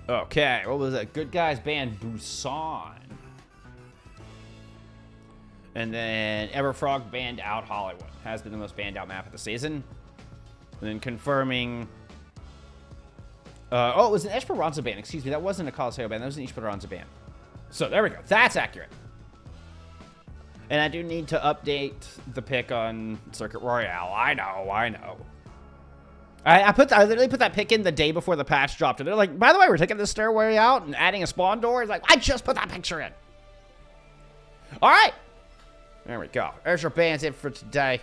Okay, what was it? Good Guys banned Busan. And then Everfrog banned out Hollywood. Has been the most banned out map of the season. And then confirming... oh, it was an Esperanza ban. Excuse me, that wasn't a Coliseo ban. That was an Esperanza ban. So, there we go. That's accurate. And I do need to update the pick on Circuit Royale. I know. I literally put that pick in the day before the patch dropped. And they're like, by the way, we're taking this stairway out and adding a spawn door. It's like, I just put that picture in. All right. There we go. There's your bans in for today.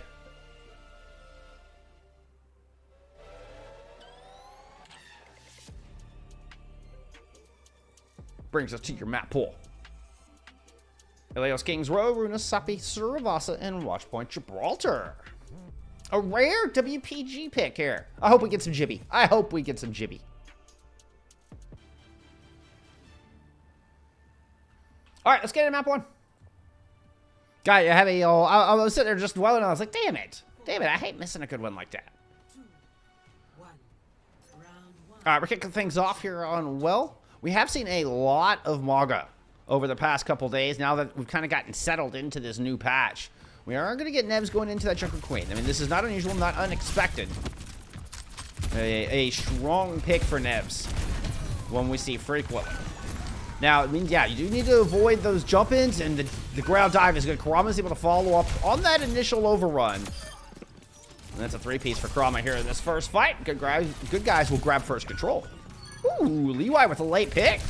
Brings us to your map pool. Ilios Kings Row, Runa, Sapi, Suravasa, and Watchpoint Gibraltar. A rare WPG pick here. I hope we get some Jibby. All right, let's get into map 1. God, you have I was sitting there just dwelling on it. I was like, damn it, I hate missing a good one like that. All right, we're kicking things off here on Well. We have seen a lot of Maga over the past couple days now that we've kind of gotten settled into this new patch. We are going to get Nevs going into that Jungle Queen. I mean, this is not unusual, not unexpected. A strong pick for Nevs. One we see frequently. Now, I mean, yeah, you do need to avoid those jump-ins, and the ground dive is good. Kurama's able to follow up on that initial overrun. And that's a 3-piece for Kurama here in this first fight. Good guys will grab first control. Ooh, Levi with a late pick.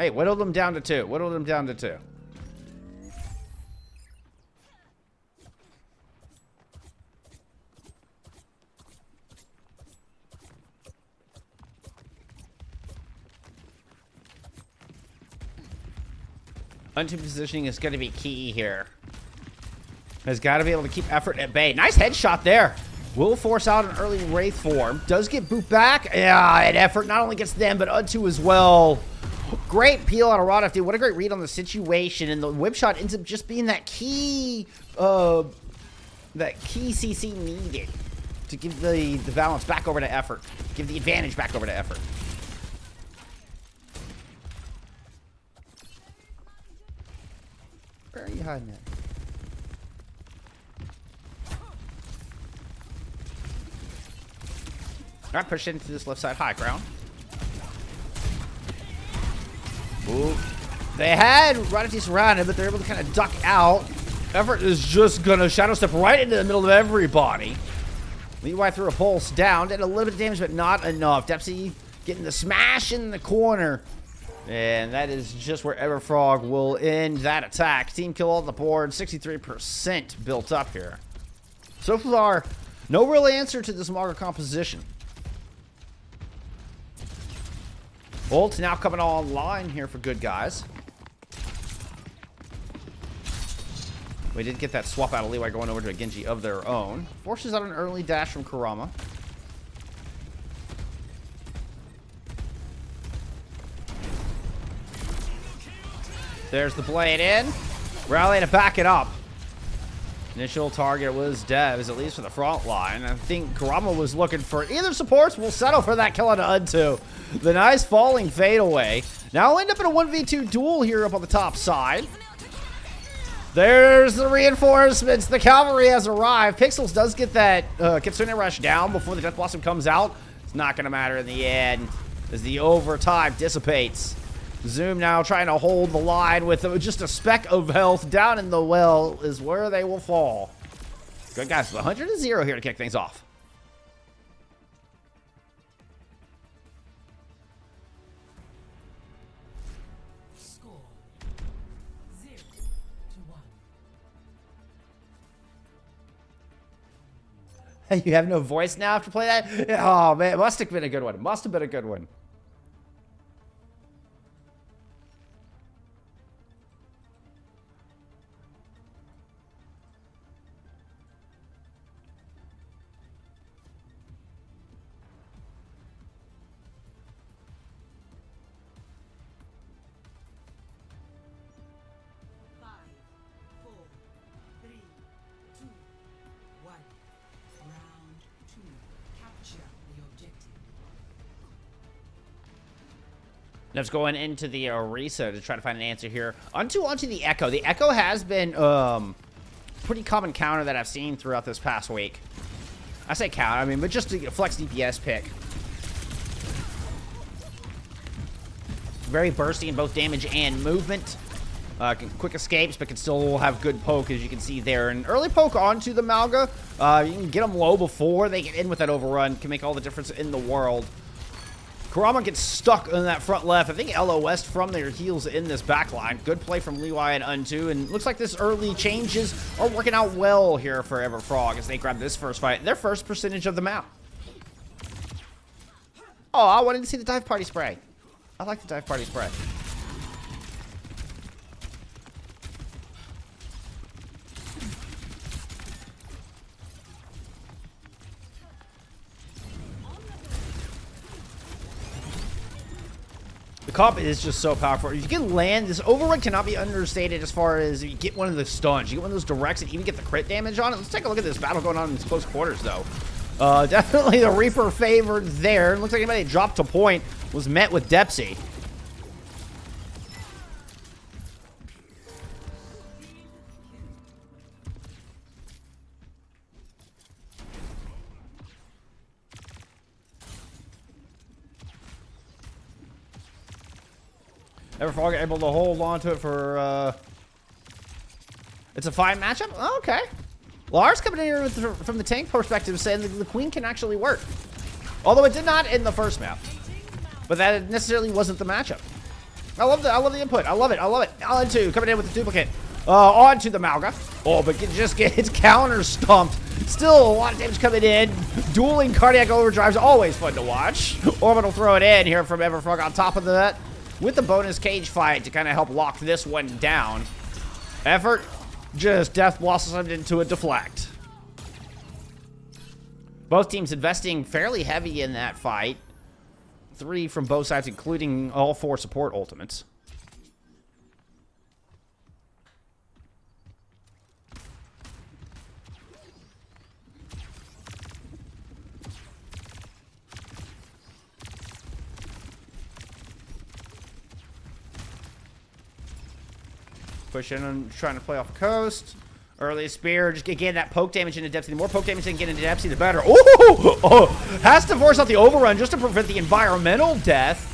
Hey, whittled him down to 2. Unto positioning is going to be key here. Has got to be able to keep effort at bay. Nice headshot there. Will force out an early Wraith form. Does get boot back. Yeah, and effort not only gets them, but Unto as well. Great peel out of Rodolph, dude. What a great read on the situation. And the whip shot ends up just being that key CC needed to give the balance back over to effort. Give the advantage back over to effort. Where are you hiding at? All right, push into this left side high ground. Ooh. They had Rodolph surrounded, but they're able to kind of duck out. Effort is just going to shadow step right into the middle of everybody. Levi threw a pulse down, did a little bit of damage, but not enough. Dempsey getting the smash in the corner. And that is just where Everfrog will end that attack. Team kill on the board, 63% built up here. So far, no real answer to this Maga composition. Ult now coming online here for Good Guys. We did get that swap out of Levi going over to a Genji of their own. Forces out an early dash from Kurama. There's the blade in. Rally to back it up. Initial target was Devs, at least for the front line. I think Kurama was looking for either supports. We'll settle for that kill on Unto. The nice falling fadeaway. Now we'll end up in a 1v2 duel here up on the top side. There's the reinforcements. The cavalry has arrived. Pixels does get that Kitsune Rush down before the Death Blossom comes out. It's not going to matter in the end as the overtime dissipates. Zoom now trying to hold the line with just a speck of health down in the well is where they will fall. Good guys, 100-0 here to kick things off. Score 0-1. You have no voice now after playing that? Oh man, it must have been a good one. Must have been a good one. Nev's going into the Orisa to try to find an answer here. Onto the Echo. The Echo has been pretty common counter that I've seen throughout this past week. I say counter, I mean, but just a flex DPS pick. Very bursty in both damage and movement. Quick escapes, but can still have good poke, as you can see there. An early poke onto the Malga. You can get them low before they get in with that overrun. Can make all the difference in the world. Kurama gets stuck in that front left. I think LOS from their heels in this back line. Good play from Leeway and Unto. And looks like this early changes are working out well here for Everfrog as they grab this first fight. Their first percentage of the map. Oh, I wanted to see the dive party spray. I like the dive party spray. The comp is just so powerful. You can land, this overrun cannot be understated as far as you get one of the stuns. You get one of those directs and even get the crit damage on it. Let's take a look at this battle going on in close quarters, though. Definitely the Reaper favored there. It looks like anybody dropped to point was met with Depsy. Everfrog able to hold on to it for, it's a fine matchup? Oh, okay. Lars coming in here with from the tank perspective saying that the Queen can actually work. Although it did not in the first map. But that necessarily wasn't the matchup. I love the input. I love it. Onto coming in with the duplicate. Onto the Malga. Oh, but just gets counter stumped. Still a lot of damage coming in. Dueling cardiac overdrives, always fun to watch. Orbital throw it in here from Everfrog on top of that. With the bonus cage fight to kind of help lock this one down. Effort just death blossomed into a deflect. Both teams investing fairly heavy in that fight. 3 from both sides, including all 4 support ultimates. Push in and trying to play off the coast. Early spear, just getting that poke damage into Depsy. The more poke damage they can get into Depsy, the better. Oh, has to force out the overrun just to prevent the environmental death.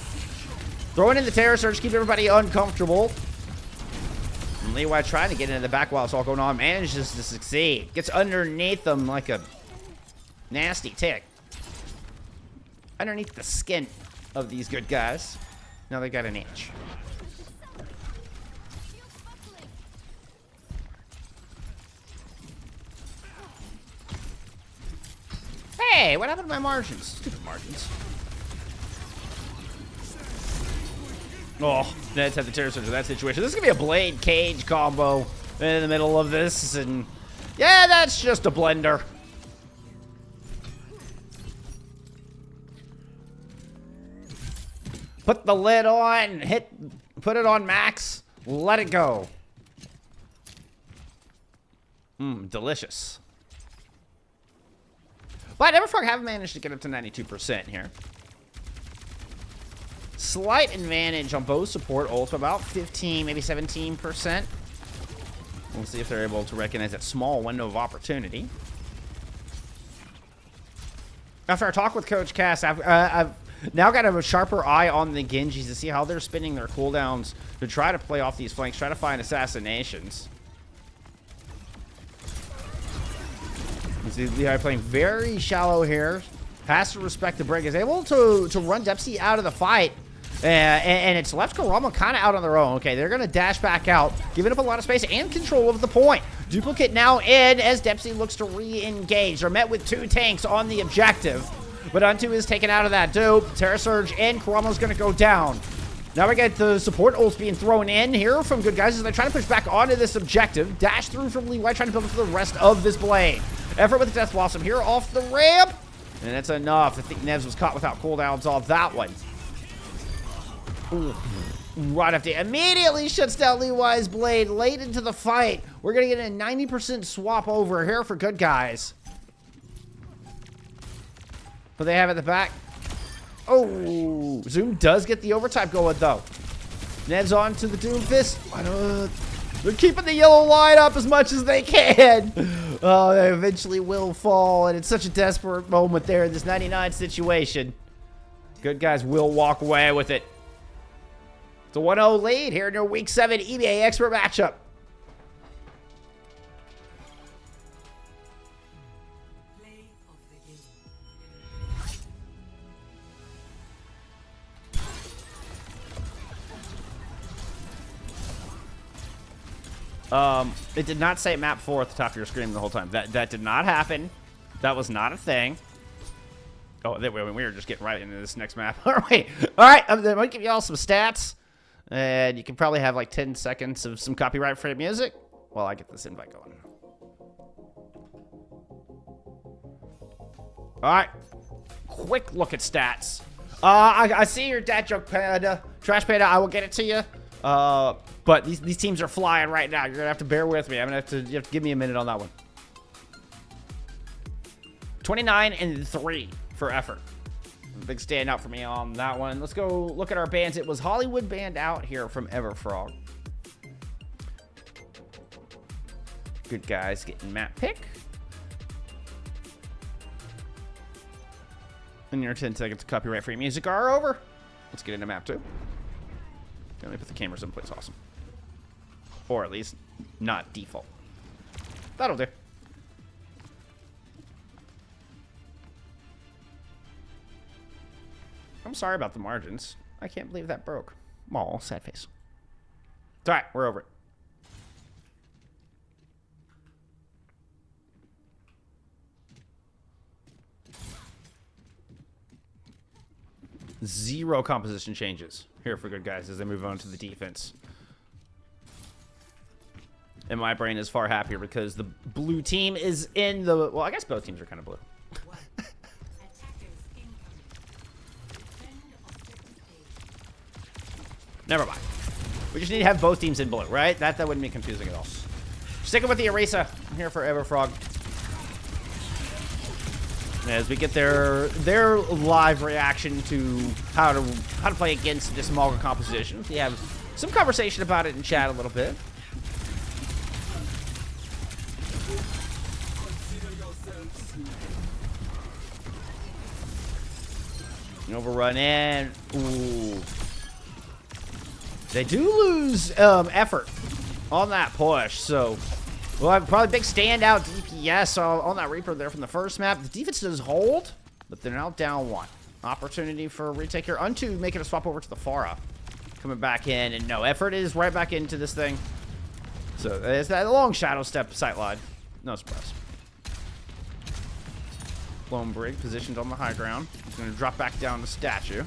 Throwing in the Terror Surge, keep everybody uncomfortable. And Leeway trying to get into the back while it's all going on. Manages to succeed. Gets underneath them like a nasty tick. Underneath the skin of these good guys. Now they got an itch. Hey, what happened to my margins? Stupid margins. Oh, Neds have the Terror Surge in that situation. This is going to be a Blade Cage combo in the middle of this. And yeah, that's just a blender. Put the lid on. Put it on max. Let it go. Delicious. But Everfrog have managed to get up to 92% here. Slight advantage on both support ults, about 15, maybe 17%. We'll see if they're able to recognize that small window of opportunity. After our talk with Coach Cass, I've now got a sharper eye on the Genjis to see how they're spinning their cooldowns to try to play off these flanks, try to find assassinations. Levi playing very shallow here. Has to respect the break. Is able to run Depsy out of the fight. And it's left Kurama kind of out on their own. Okay, they're going to dash back out, giving up a lot of space and control of the point. Duplicate now in as Depsy looks to re-engage. They're met with 2 tanks on the objective. But Unto is taken out of that dupe. Terra Surge in. Kurama's going to go down. Now we get the support ults being thrown in here from good guys as they try to push back onto this objective. Dash through from Leeway, trying to build up for the rest of this blade. Effort with the Death Blossom here off the ramp. And that's enough. I think Nevs was caught without cooldowns off that one. Ooh. Right after immediately shuts down Leeway's blade late into the fight. We're going to get a 90% swap over here for good guys. But they have at the back. Oh, Zoom does get the overtime going, though. Ned's on to the Doomfist. They're keeping the yellow line up as much as they can. Oh, they eventually will fall, and it's such a desperate moment there in this 99 situation. Good guys will walk away with it. It's a 1-0 lead here in your Week 7 EMEA expert matchup. It did not say map 4 at the top of your screen the whole time. That did not happen. That was not a thing. Oh, we were just getting right into this next map. Aren't we? All right, I'm going to give you all some stats. And you can probably have like 10 seconds of some copyright-free music while I get this invite going. All right. Quick look at stats. I see your dad joke, Panda. Trash Panda, I will get it to you. But these teams are flying right now. You're going to have to bear with me. You have to give me a minute on that one. 29-3 for effort. Big standout for me on that one. Let's go look at our bands. It was Hollywood banned out here from Everfrog. Good guys getting map pick. And your 10 seconds of copyright-free music are over. Let's get into map 2. Let me put the cameras in place. Awesome. Or at least not default. That'll do. I'm sorry about the margins. I can't believe that broke. Aw, sad face. It's alright, we're over it. Zero composition changes here for good guys as they move on to the defense. And my brain is far happier because the blue team is in the... Well, I guess both teams are kind of blue. Never mind. We just need to have both teams in blue, right? That wouldn't be confusing at all. Sticking with the Erisa. I'm here for Everfrog. As we get their live reaction to how to play against this Malga composition. We have some conversation about it in chat a little bit. Overrun in. Ooh. They do lose effort on that push, so we'll have probably big standout DPS on that Reaper there from the first map. The defense does hold, but they're now down 1. Opportunity for a retake here. Unto making a swap over to the Pharah. Coming back in, and no, effort is right back into this thing. So there's that long shadow step sight line. No surprise. Lone Brig positioned on the high ground. He's going to drop back down the statue.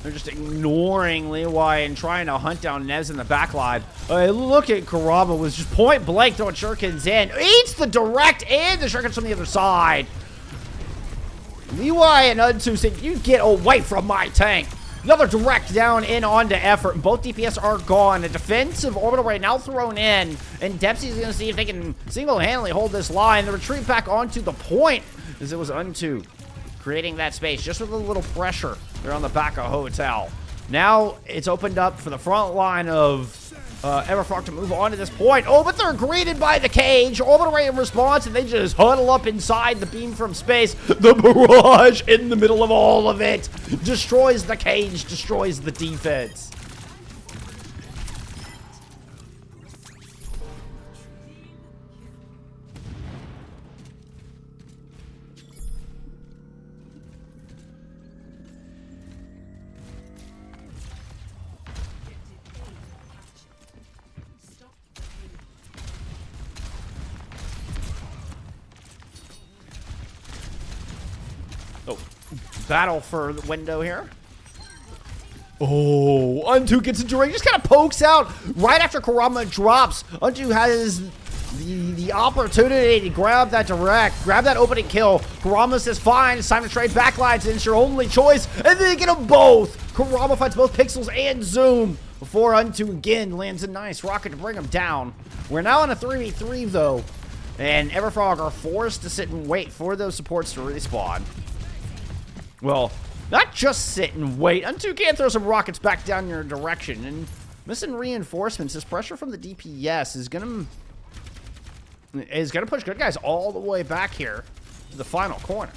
They're just ignoring Leeway and trying to hunt down Nevs in the backline. Look at Karama was just point blank throwing shurikens in. Eats the direct and the shurikens from the other side. Leeway and Untu said, you get away from my tank. Another direct down in onto effort. Both DPS are gone. A defensive orbital ray now thrown in. And Dempsey's going to see if they can single-handedly hold this line. The retreat back onto the point as it was Untu creating that space just with a little pressure. They're on the back of Hotel. Now it's opened up for the front line of Everfrog to move on to this point. Oh, but they're greeted by the cage. Orbital ray in response, and they just huddle up inside the beam from space. The barrage in the middle of all of it destroys the cage, destroys the defense. Battle for the window here. Oh, Untu gets a direct, just kind of pokes out right after Karama drops. Untu has the opportunity to grab that direct, grab that opening kill. Karama says, fine, it's time to trade backlines, and it's your only choice. And they get them both. Karama fights both Pixels and Zoom. before Unto again lands a nice rocket to bring him down. We're now on a 3v3 though, and Everfrog are forced to sit and wait for those supports to respawn. Well, not just sit and wait. Unto can throw some rockets back down your direction, and missing reinforcements. This pressure from the DPS is gonna push good guys all the way back here to the final corner.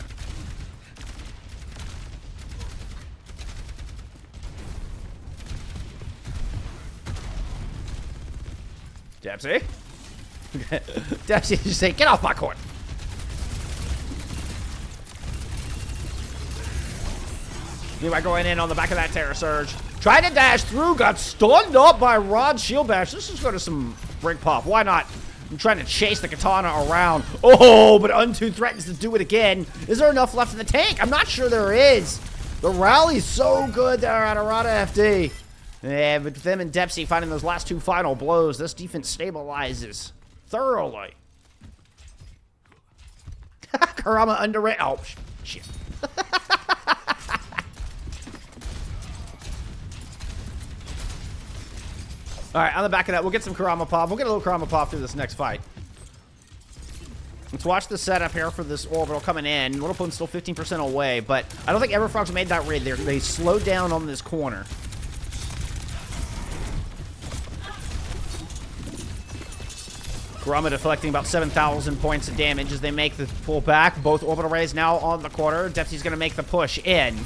Dempsey? Dempsey just say, get off my court. Anyway, going in on the back of that Terror Surge. Tried to dash through, got stunned up by Rod's shield bash. Let's just go to some break pop. Why not? I'm trying to chase the katana around. Oh, but Unto threatens to do it again. Is there enough left in the tank? I'm not sure there is. The rally's so good there out of Rada FD. Yeah, but them and Dempsey finding those last two final blows, this defense stabilizes thoroughly. Kurama underrated. Oh, shit. All right, on the back of that, we'll get some Kurama pop. We'll get a little Kurama pop through this next fight. Let's watch the setup here for this orbital coming in. Little Plume's still 15% away, but I don't think Everfrog's made that raid there. They slowed down on this corner. Kurama deflecting about 7,000 points of damage as they make the pull back. Both orbital rays now on the corner. Dempsey's going to make the push in.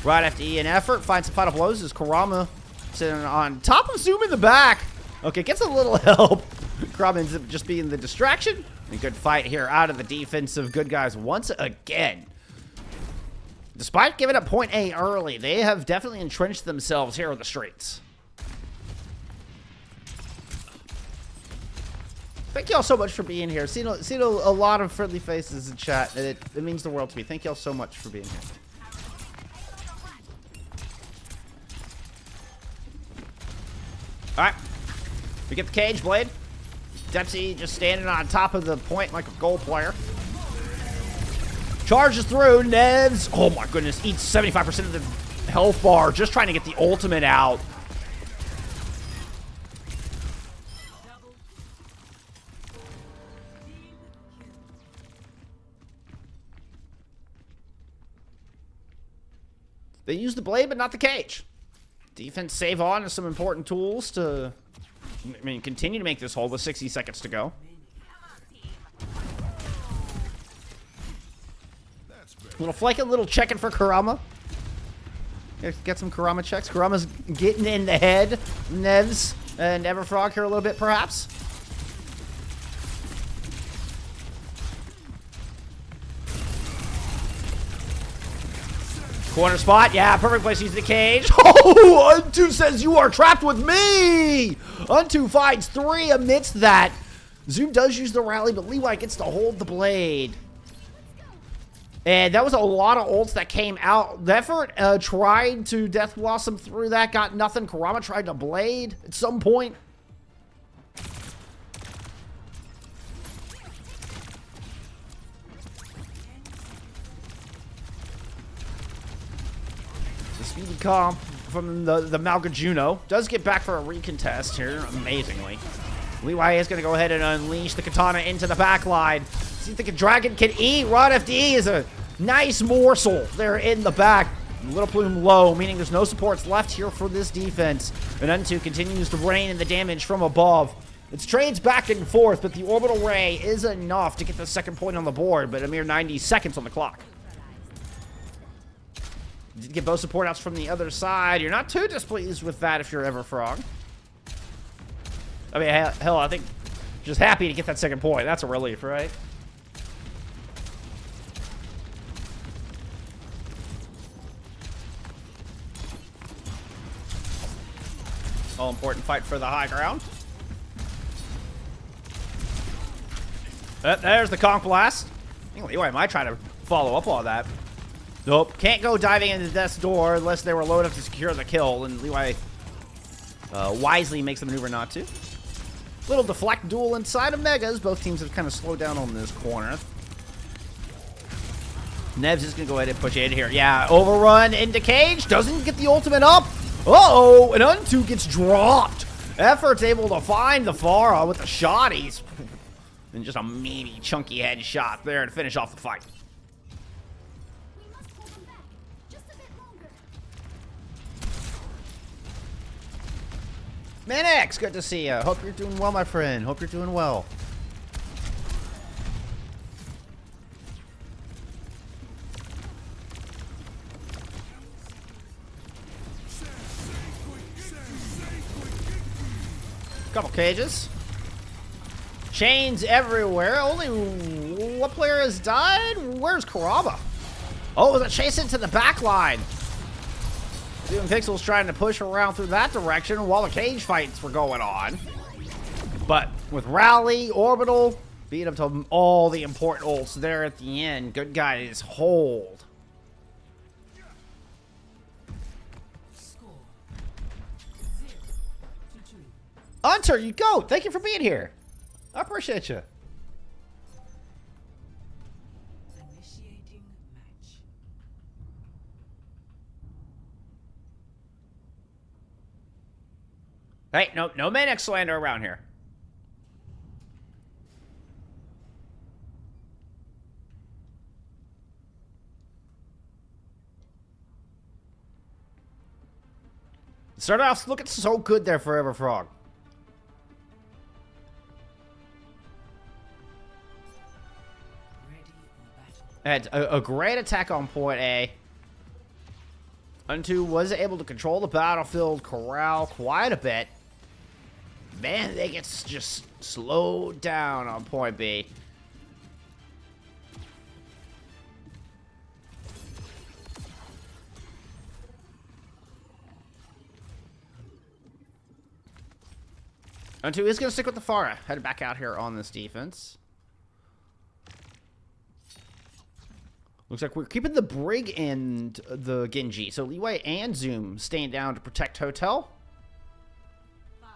Right after an effort, finds some final blows as Kurama sitting on top of Zoom in the back. Okay, gets a little help. Kurama ends up just being the distraction. A good fight here out of the defensive good guys once again. Despite giving up point A early, they have definitely entrenched themselves here on the streets. Thank y'all so much for being here. Seen a lot of friendly faces in chat, and it means the world to me. Thank y'all so much for being here. Alright. We get the cage blade. Dempsey just standing on top of the point like a goal player. Charges through. Nevs. Oh my goodness. Eats 75% of the health bar. Just trying to get the ultimate out. They use the blade, but not the cage. Defense save on is some important tools to, continue to make this hold with 60 seconds to go. Little flanking, little checking for Kurama. Get some Kurama checks. Kurama's getting in the head. Nevs and Everfrog here a little bit, perhaps. Corner spot, yeah, perfect place to use the cage. Oh, Unto says you are trapped with me. Unto finds 3 amidst that. Zoom does use the rally, but Levi gets to hold the blade. And that was a lot of ults that came out. Effort tried to Death Blossom through that, got nothing. Kurama tried to blade at some point. Speedy comp from the Malgajuno does get back for a recontest here, amazingly. Levi is going to go ahead and unleash the katana into the back line. See if the dragon can eat. Rod FD is a nice morsel there in the back. Little Plume low, meaning there's no supports left here for this defense. And Unto continues to rain in the damage from above. It's trades back and forth, but the orbital ray is enough to get the second point on the board, but a mere 90 seconds on the clock. Did get both support outs from the other side. You're not too displeased with that if you're Everfrog. I mean, hell, I think just happy to get that second point. That's a relief, right? All important fight for the high ground. There's the conch blast. I think Levi might try to follow up on that. Nope, can't go diving into Death's door unless they were low enough to secure the kill, and Levi wisely makes the maneuver not to. Little deflect duel inside of Megas. Both teams have kind of slowed down on this corner. Nevs is going to go ahead and push in here. Yeah, overrun into cage. Doesn't get the ultimate up. Uh-oh, and Unto gets dropped. Effort's able to find the Pharah with the shotties. And just a meaty, chunky headshot there to finish off the fight. We must pull them back. Just a bit longer. Minix, good to see you. Hope you're doing well, my friend. Hope you're doing well. Couple cages. Chains everywhere. Only one player has died. Where's Karaba? Oh, the chase into the back line. Doom Pixel's trying to push around through that direction while the cage fights were going on. But with Rally, Orbital, beat up to all the important ults there at the end. Good guys hold. Score 0-2. Hunter, you go. Thank you for being here. I appreciate you. Initiating match. Hey, no Maniac slander around here. Started off looking so good there, Forever Frog. Ready for battle. Had a great attack on point A. Unto was able to control the battlefield, corral quite a bit. Man, they get just slowed down on point B. Unto is going to stick with the Pharah. Headed back out here on this defense. Looks like we're keeping the Brig and the Genji. So Leeway and Zoom staying down to protect Hotel. 5,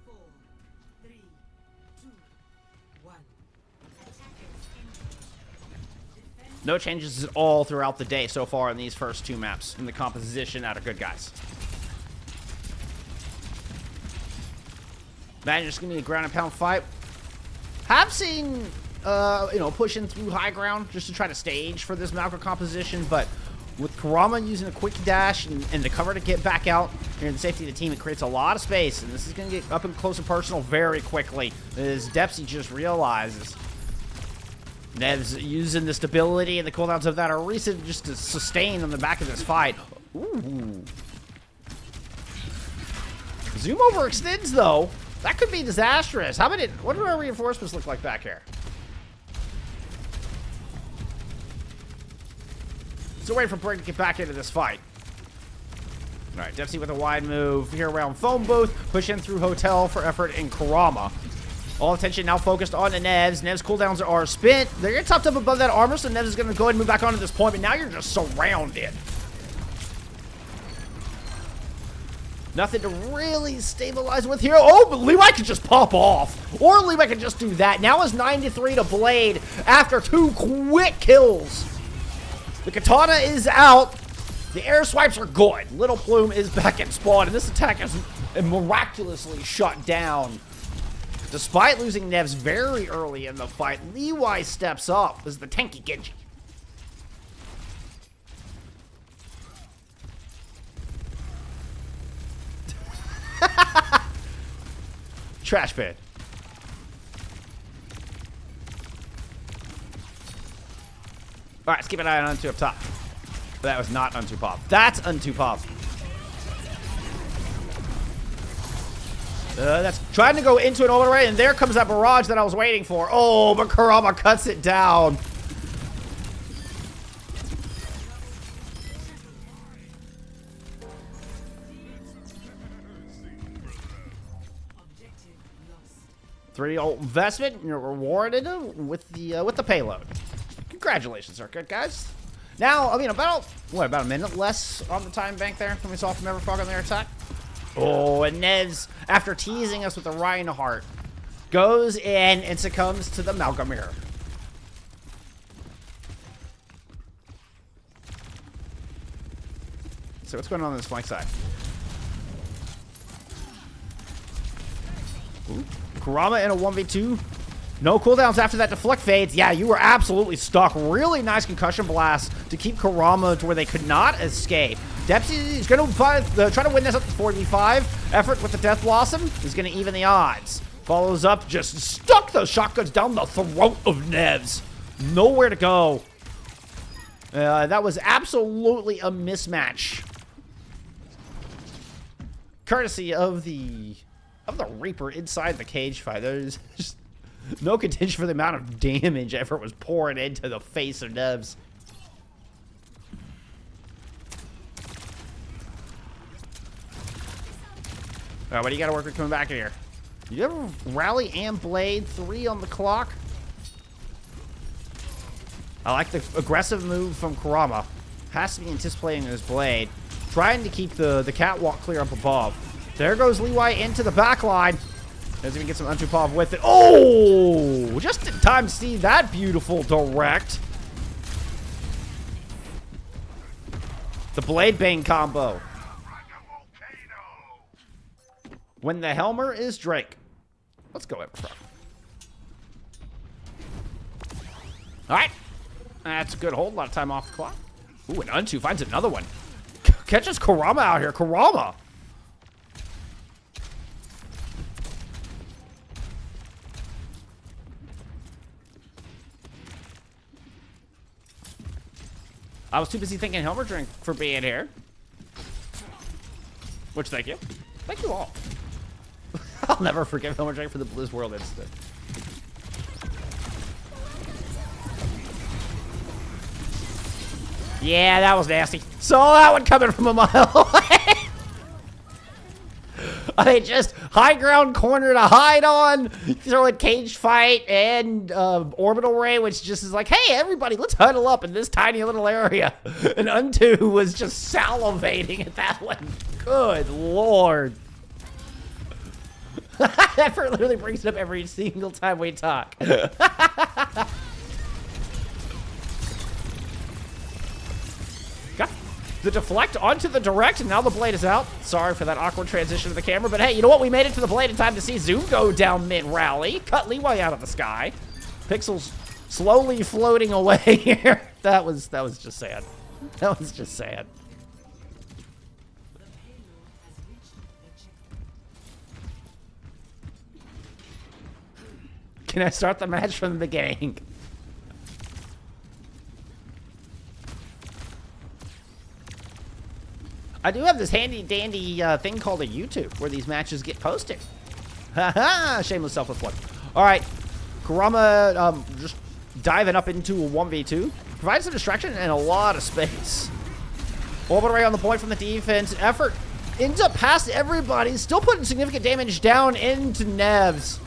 4, 3, 2, 1. No changes at all throughout the day so far in these first two maps. And the composition out of good guys. Man, just gonna be a ground and pound fight. Have seen, pushing through high ground just to try to stage for this Malcolm composition, but with Kurama using a quick dash and the cover to get back out here in the safety of the team, it creates a lot of space, and this is gonna get up and close and personal very quickly, as Depsy just realizes. Nev's using the stability and the cooldowns of that are recent just to sustain on the back of this fight. Ooh. Zoom overextends though. That could be disastrous. What do our reinforcements look like back here? Still waiting for Brig to get back into this fight. All right, Dempsey with a wide move here around phone booth. Push in through Hotel for effort in Kurama. All attention now focused on the Nevs. Nevs cooldowns are spent. They're getting topped up above that armor, so Nevs is going to go ahead and move back onto this point, but now you're just surrounded. Nothing to really stabilize with here. Oh, but Levi could just pop off. Or Levi could just do that. Now it's 9-3 to Blade after 2 quick kills. The katana is out. The air swipes are good. Little Plume is back in spawn, and this attack is miraculously shut down. Despite losing Nevs very early in the fight, Levi steps up as the tanky Genji. Trash bin. Alright, let's keep an eye on Unto up top. That was not Unto Pop. That's Unto Pop. That's trying to go into an orbital array, and there comes that barrage that I was waiting for. Oh, but Kurama cuts it down. Objective lost. 3 ult investment, and you're rewarded with the payload. Congratulations, circuit guys. Now, I mean, about a minute less on the time bank there than we saw from Everfrog on their attack. Oh, and Nez, after teasing us with the Reinhardt, goes in and succumbs to the Malgamir. So what's going on this flank side? Ooh. Kurama in a 1v2. No cooldowns after that deflect fades. Yeah, you were absolutely stuck. Really nice concussion blast to keep Kurama to where they could not escape. Depsy is going to try to win this up to 4v5. Effort with the Death Blossom is going to even the odds. Follows up, just stuck those shotguns down the throat of Nevs. Nowhere to go. That was absolutely a mismatch. Courtesy of the Reaper inside the cage fight. There's just no contention for the amount of damage Effort was pouring into the face of Nevs. Alright, what do you got to work with coming back in here? You have Rally and Blade, 3 on the clock. I like the aggressive move from Kurama. Has to be anticipating his Blade. Trying to keep the catwalk clear up above. There goes Leeway into the back line. Doesn't even get some Untupov with it. Oh! Just in time to see that beautiful direct. The Blade Bane combo. When the Helmer is Drake. Let's go, Everfrog. Alright. That's a good hold. A lot of time off the clock. Ooh, and Untu finds another one. Catches Kurama out here. Kurama! I was too busy thinking Helmer drink for being here. Which, thank you. Thank you all. I'll never forgive Helmer drink for the Blizz World incident. Yeah, that was nasty. Saw that one coming from a mile away. I mean, just high ground corner to hide on, throw a cage fight and orbital ray, which just is like, hey, everybody, let's huddle up in this tiny little area. And Untu was just salivating at that one. Good lord. Effort literally brings it up every single time we talk. Got the deflect onto the direct, and now the blade is out. Sorry for that awkward transition to the camera, but hey, you know what? We made it to the blade in time to see Zoom go down mid-rally. Cut Leeway out of the sky. Pixels slowly floating away here. That was just sad. That was just sad. Can I start the match from the beginning? I do have this handy dandy thing called a YouTube where these matches get posted. Haha, shameless self plug. All right, Kurama just diving up into a 1v2. Provides a distraction and a lot of space. Orbital ray on the point from the defense. Effort ends up past everybody, still putting significant damage down into Nevs.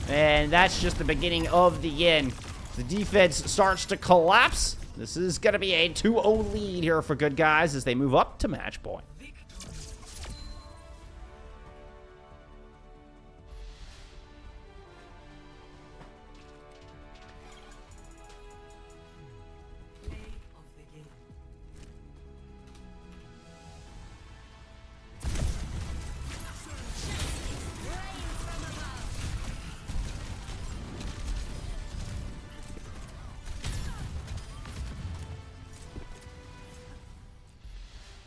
And that's just the beginning of the end. The defense starts to collapse. This is going to be a 2-0 lead here for good guys as they move up to match point.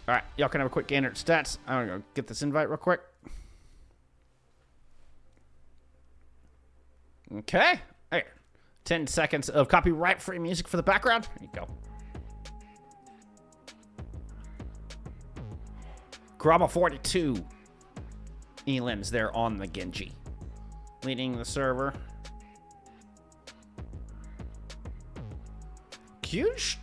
All right, y'all can have a quick gander at stats. I'm gonna go get this invite real quick. Okay, here. 10 seconds of copyright-free music for the background. There you go. Kurama 42. Elim's there on the Genji. Leading the server. Huge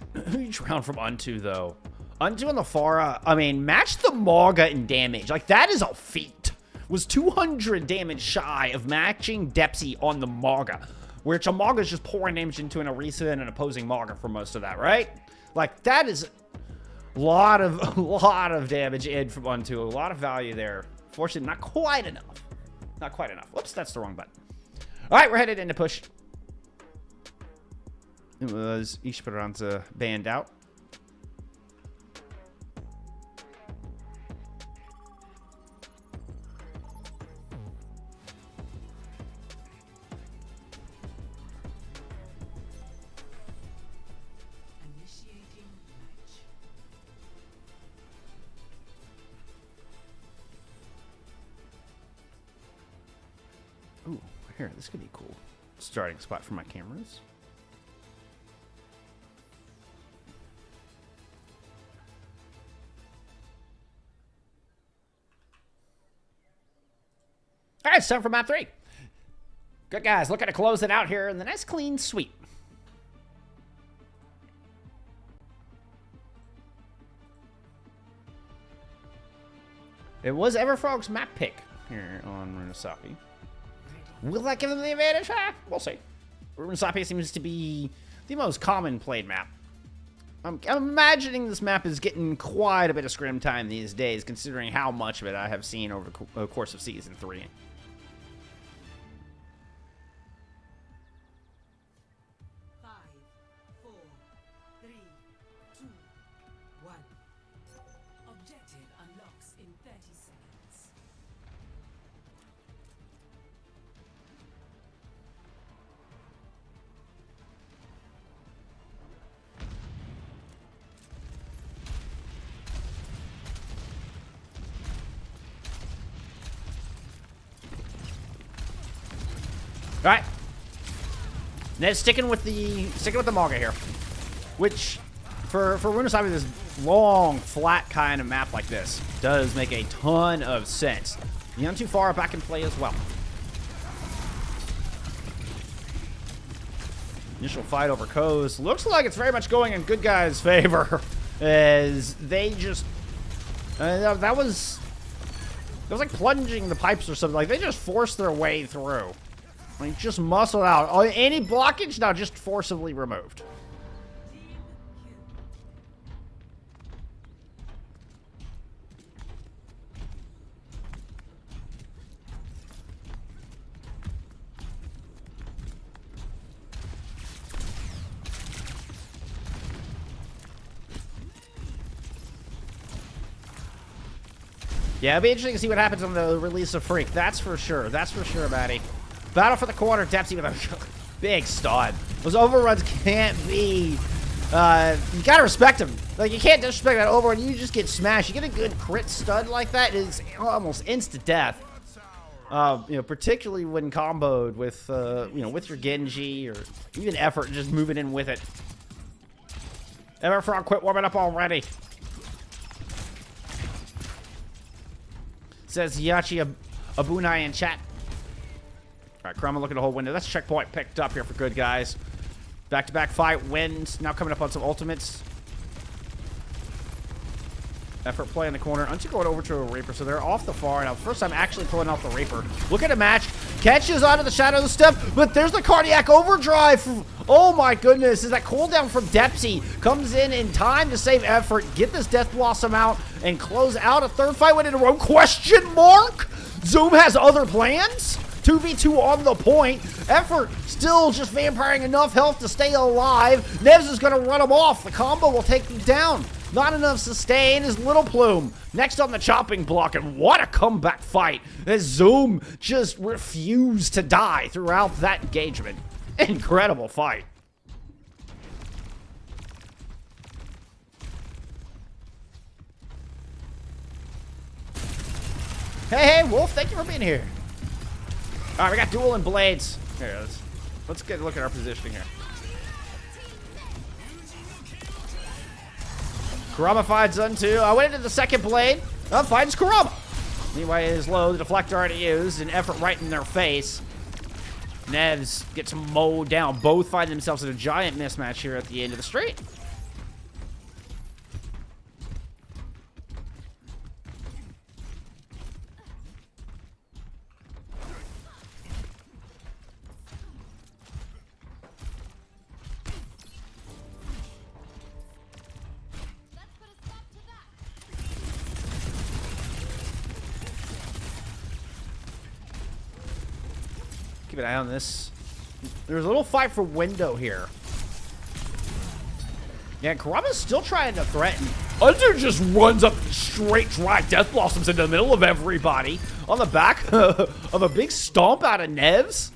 round from Untu, though. Untu and the Pharah, I mean, matched the Mauga in damage. Like, that is a feat. Was 200 damage shy of matching Depsy on the Mauga, which a Mauga is just pouring damage into an Orisa and an opposing Mauga for most of that, right? Like, that is a lot of damage in from Untu. A lot of value there. Fortunately, not quite enough. Not quite enough. Whoops, that's the wrong button. All right, we're headed into push. It was Esperanza banned out. Ooh, here, this could be a cool starting spot for my cameras. All right, it's time for map 3. Good guys, looking to close it out here in the nice clean sweep. It was Everfrog's map pick here on Runasapi. Will that give them the advantage? We'll see. Runasapi seems to be the most common played map. I'm imagining this map is getting quite a bit of scrim time these days, considering how much of it I have seen over the course of Season 3. Objective unlocks in 30 seconds. All right. Ned's sticking with the Mauga here, which for Runasapi, this long, flat kind of map like this does make a ton of sense. The not too far back in play as well. Initial fight over Coast looks like it's very much going in good guys' favor, as they just that was like plunging the pipes or something. Like they just forced their way through. Like just muscled out. Any blockage now just forcibly removed. Yeah, it'll be interesting to see what happens on the release of Freak. That's for sure. That's for sure, Maddie. Battle for the corner. Dempsey with a big stun. Those overruns can't be... you gotta respect them. Like, you can't disrespect that overrun. You just get smashed. You get a good crit stun like that, it's almost instant-death. You know, particularly when comboed with, you know, with your Genji or even Effort, just moving in with it. Everfrog, quit warming up already. Says Yachi Abunai in chat. All right, Kurama looking to hold window. That's checkpoint picked up here for good guys. Back-to-back fight wins. Now coming up on some ultimates. Effort play in the corner. Unto going over to a Reaper, so they're off the far. Now, first time actually pulling out the Reaper. Look at a match. Catches onto the Shadow of the Step, but there's the Cardiac Overdrive. Oh my goodness, is that cooldown from Dempsey. Comes in time to save Effort, get this Death Blossom out, and close out a third fight win in a row. Question mark? Zoom has other plans? 2v2 on the point. Effort still just vampiring enough health to stay alive. Nevs is going to run him off. The combo will take him down. Not enough sustain is Little Plume. Next on the chopping block, and what a comeback fight as Zoom just refused to die throughout that engagement. Incredible fight. Hey, Wolf, thank you for being here. All right, we got dual and blades. Here, let's get a look at our positioning here. Kurama finds Unto. I went into the second blade. Finds Kurama. Anyway, is low. The deflector already used. An Effort right in their face. Nevs gets mowed down. Both find themselves in a giant mismatch here at the end of the street. Keep an eye on this. There's a little fight for window here. Yeah, Kurama's still trying to threaten. Unto just runs up straight dry Death Blossoms into the middle of everybody on the back of a big stomp out of Nevs.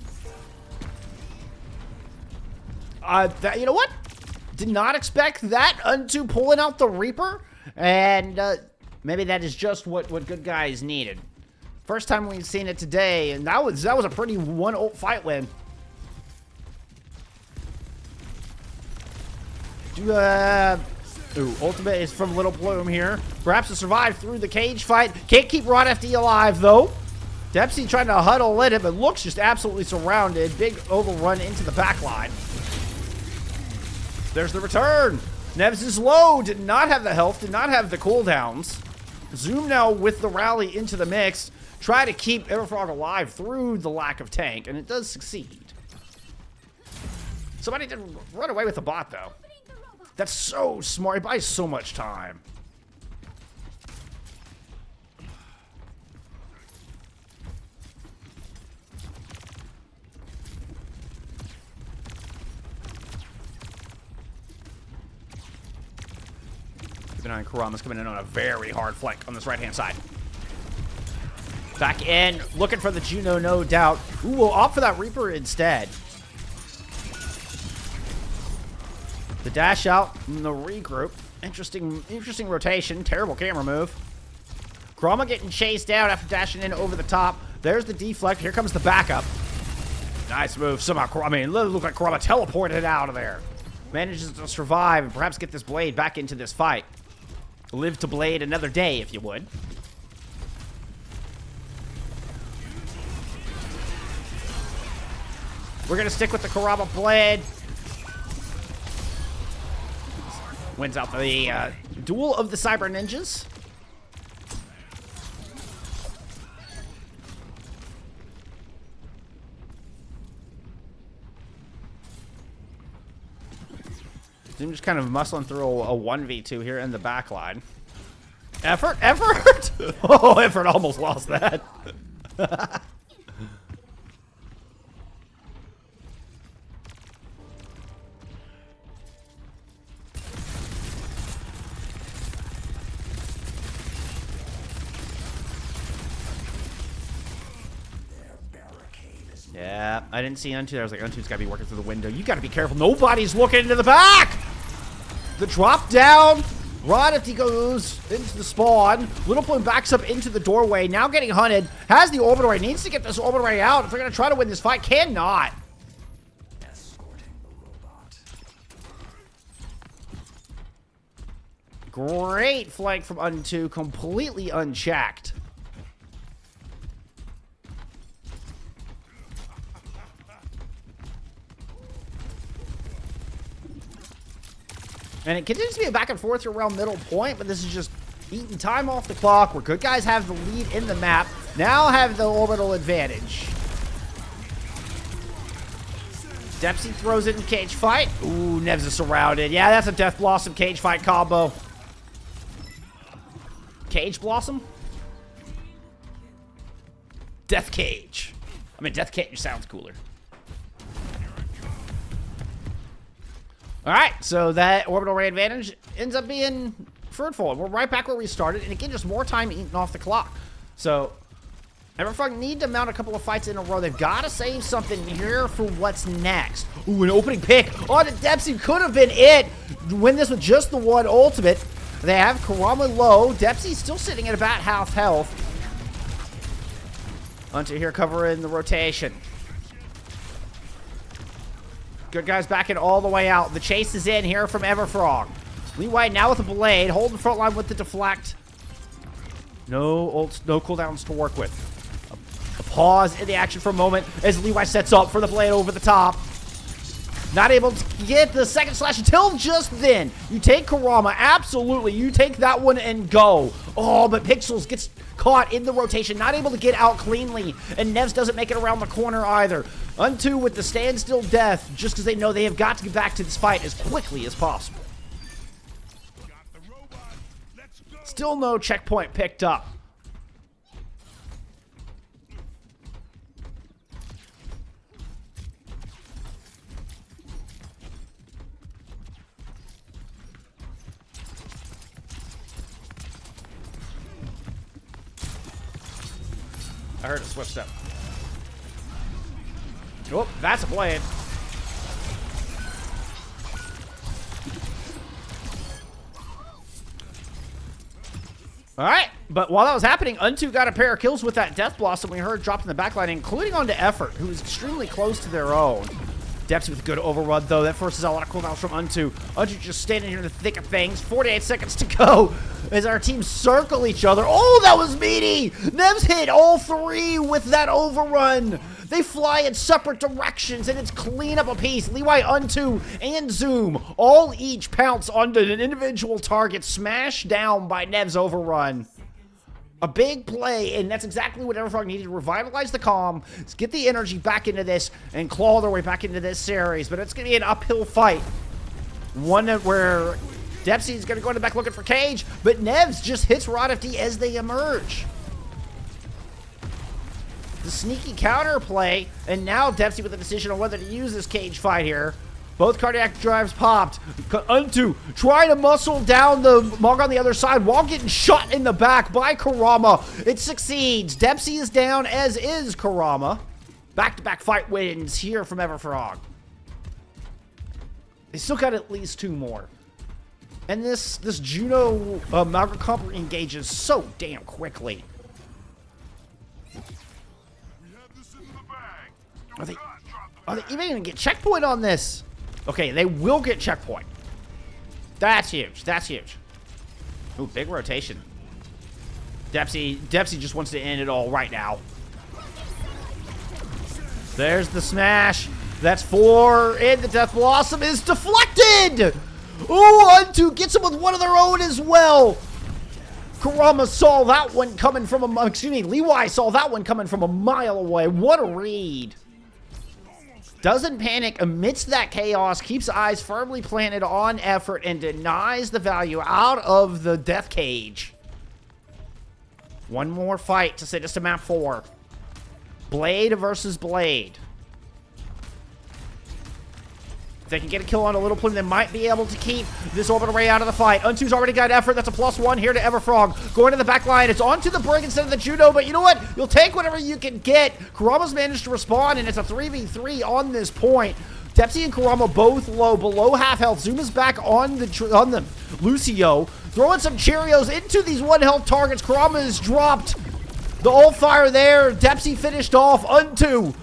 You know what? Did not expect that. Unto pulling out the Reaper. And maybe that is just what good guys needed. First time we've seen it today, and that was a pretty one ult fight win. Ooh, ultimate is from Little Bloom here. Perhaps to survive through the cage fight. Can't keep Rod FD alive though. Dempsey trying to huddle in it, but looks just absolutely surrounded. Big overrun into the back line. There's the return. Nevs is low, did not have the health, did not have the cooldowns. Zoom now with the rally into the mix. Try to keep Everfrog alive through the lack of tank, and it does succeed. Somebody did run away with the bot, though. That's so smart. It buys so much time. Keep an eye on Kurama's coming in on a very hard flank on this right-hand side. Back in, looking for the Juno, no doubt. Ooh, we'll opt for that Reaper instead. The dash out and the regroup. Interesting rotation. Terrible camera move. Kurama getting chased down after dashing in over the top. There's the deflect. Here comes the backup. Nice move. Somehow, I mean, it looked like Kurama teleported out of there. Manages to survive and perhaps get this blade back into this fight. Live to blade another day, if you would. We're going to stick with the Kurama blade. Wins out the duel of the Cyber Ninjas. Zoom just kind of muscling through a 1v2 here in the back line. Effort? Effort? Oh, Effort almost lost that. Yeah, I didn't see Untu. I was like, Untu's got to be working through the window. You got to be careful. Nobody's looking into the back. The drop down. Rod, if he goes into the spawn. Little Plume backs up into the doorway. Now getting hunted. Has the orbital ray. Needs to get this orbital ray out. If they're going to try to win this fight, cannot. Great flank from Untu. Completely unchecked. And it continues to be a back and forth around middle point, but this is just eating time off the clock where good guys have the lead in the map. Now have the orbital advantage. Dempsey throws it in cage fight. Ooh, Nevs is surrounded. Yeah, that's a Death Blossom cage fight combo. Cage Blossom? Death Cage. I mean, Death Cage sounds cooler. All right, so that orbital ray advantage ends up being fruitful. We're right back where we started, and again, just more time eating off the clock. So, Everfrog need to mount a couple of fights in a row. They've got to save something here for what's next. Ooh, an opening pick on the Dempsey could have been it. Win this with just the one ultimate. They have Kurama low. Dempsey's still sitting at about half health. Until here covering the rotation. Good guys backing all the way out. The chase is in here from Everfrog. Lee White now with a blade. Hold the front line with the deflect. No ults, no cooldowns to work with. A pause in the action for a moment as Lee White sets up for the blade over the top. Not able to get the second slash until just then. You take Kurama, absolutely. You take that one and go. Oh, but Pixels gets caught in the rotation, not able to get out cleanly. And Nevs doesn't make it around the corner either. Untu with the standstill death, just because they know they have got to get back to this fight as quickly as possible. Still no checkpoint picked up. I heard a switch step. Oh, that's a blade. All right, But while that was happening, Untu got a pair of kills with that Death Blossom we heard dropped in the backline, including onto Effort, who is extremely close to their own. Depsy with a good overrun, though. That forces out a lot of cooldowns from Untu. Untu just standing here in the thick of things. 48 seconds to go as our teams circle each other. Oh, that was meaty! Nevs hit all three with that overrun. They fly in separate directions, and it's clean up a piece. Levi, Untu, and Zoom all each pounce onto an individual target, smashed down by Nev's overrun. A big play, and that's exactly what Everfrog needed to revitalize the calm, get the energy back into this, and claw their way back into this series. But it's going to be an uphill fight. One where Depsy's going to go in the back looking for Cage, but Nevs just hits Rod FD as they emerge. The sneaky counter play, and now Depsy with a decision on whether to use this Cage fight here. Both cardiac drives popped. Untu trying to muscle down the Mog on the other side while getting shot in the back by Karama. It succeeds. Depsy is down, as is Karama. Back-to-back fight wins here from Everfrog. They still got at least two more. And this Juno Malga comp engages so damn quickly. Are they even gonna get checkpoint on this? Okay, they will get checkpoint. That's huge. That's huge. Ooh, big rotation. Depsy just wants to end it all right now. There's the smash. That's 4, and the Death Blossom is deflected! Ooh, Untu gets him with one of their own as well. Karama saw that one coming from Levi saw that one coming from a mile away. What a read. Doesn't panic amidst that chaos, keeps eyes firmly planted on Effort, and denies the value out of the death cage. One more fight to send us to map 4. Blade versus Blade. If they can get a kill on a little plume, they might be able to keep this orbital ray out of the fight. Untu's already got Effort. That's a +1 here to Everfrog. Going to the back line. It's onto the Brig instead of the Juno, but you know what? You'll take whatever you can get. Karama's managed to respond, and it's a 3v3 on this point. Depsy and Karama both low, below half health. Zoom is back on the Lucio. Throwing some Cheerios into these 1 health targets. Karama is dropped. The ult fire there. Depsy finished off. Untu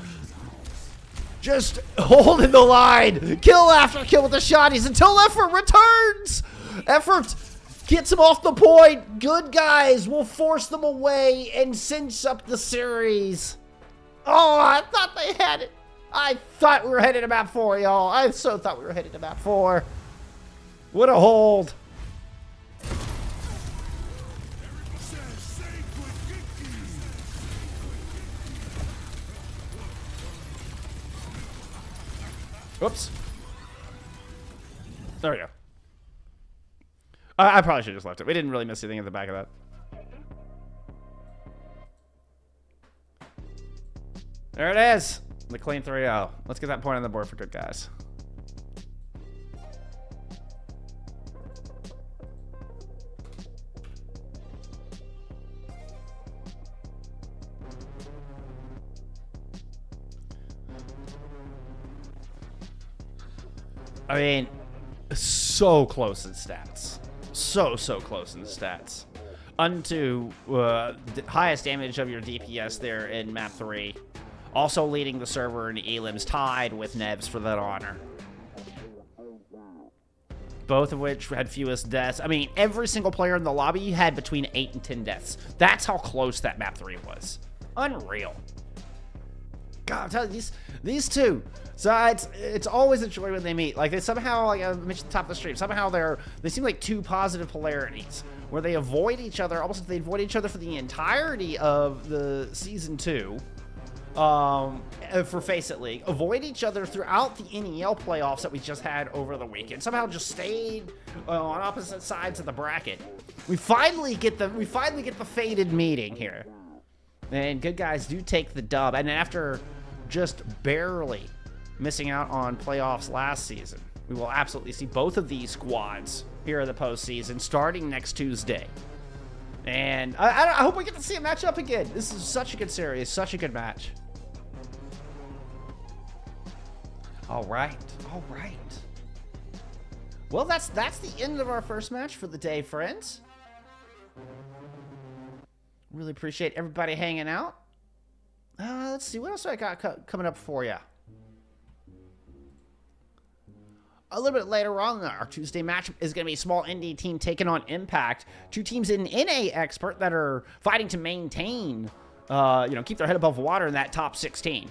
just holding the line. Kill after kill with the shotties until Effort returns. Effort gets him off the point. Good guys will force them away and cinch up the series. Oh, I thought they had it. I thought we were headed to map 4, y'all. I so thought we were headed to map 4. What a hold. Whoops. There we go. I probably should have just left it. We didn't really miss anything at the back of that. There it is. The clean 3-0. Let's get that point on the board for good guys. I mean, so close in stats. So close in stats. Unto the highest damage of your DPS there in map 3. Also leading the server in elims, tied with Nevs for that honor. Both of which had fewest deaths. I mean, every single player in the lobby had between 8 and 10 deaths. That's how close that map 3 was. Unreal. God, I'm telling you, these two. So it's always a joy when they meet. Like, they somehow, like I mentioned at the top of the stream, somehow they seem like two positive polarities where they avoid each other, almost if they avoid each other for the entirety of the season 2 for FACEIT League, avoid each other throughout the NEL playoffs that we just had over the weekend. Somehow just stayed on opposite sides of the bracket. We finally get the fated meeting here. And good guys do take the dub. And after just barely missing out on playoffs last season, we will absolutely see both of these squads here in the postseason starting next Tuesday. And I hope we get to see a matchup again. This is such a good series, such a good match. All right. Well, that's the end of our first match for the day, friends. Really appreciate everybody hanging out. Let's see. What else I got coming up for you? A little bit later on, our Tuesday matchup is going to be a small indie team taking on Impact. Two teams in NA expert that are fighting to maintain, keep their head above water in that top 16.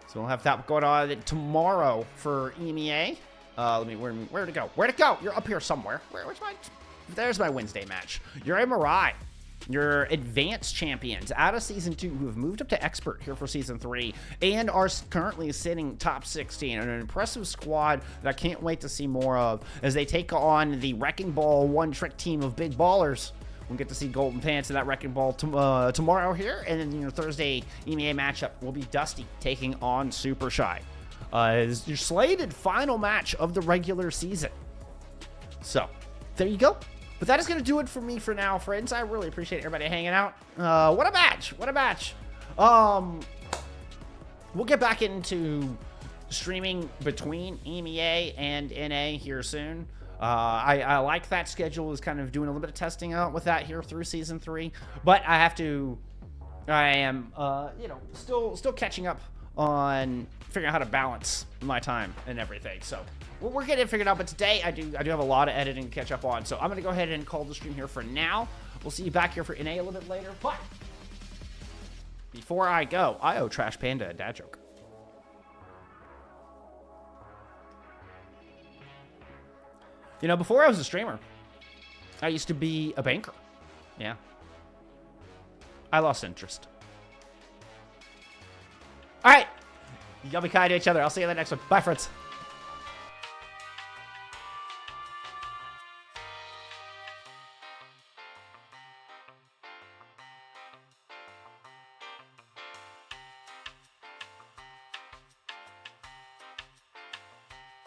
So we'll have that going on tomorrow for EMEA. Where to go? Where to go? You're up here somewhere. There's my Wednesday match. Your MRI. Your advanced champions out of Season 2 who have moved up to expert here for Season 3 and are currently sitting top 16. An impressive squad that I can't wait to see more of as they take on the Wrecking Ball one-trick team of big ballers. We'll get to see Golden Pants in that Wrecking Ball tomorrow here. And then your Thursday EMEA matchup will be Dusty taking on Super Shy. Is your slated final match of the regular season. So, there you go. But that is going to do it for me for now, friends. I really appreciate everybody hanging out. What a match. What a match. We'll get back into streaming between EMEA and NA here soon. I like that schedule, is kind of doing a little bit of testing out with that here through Season 3. But I am, still catching up on figuring out how to balance my time and everything. So we're getting it figured out. But today I do have a lot of editing to catch up on. So I'm going to go ahead and call the stream here for now. We'll see you back here for NA a little bit later. But before I go, I owe Trash Panda a dad joke. Before I was a streamer, I used to be a banker. Yeah. I lost interest. All right. Y'all be kind to each other. I'll see you in the next one. Bye, friends.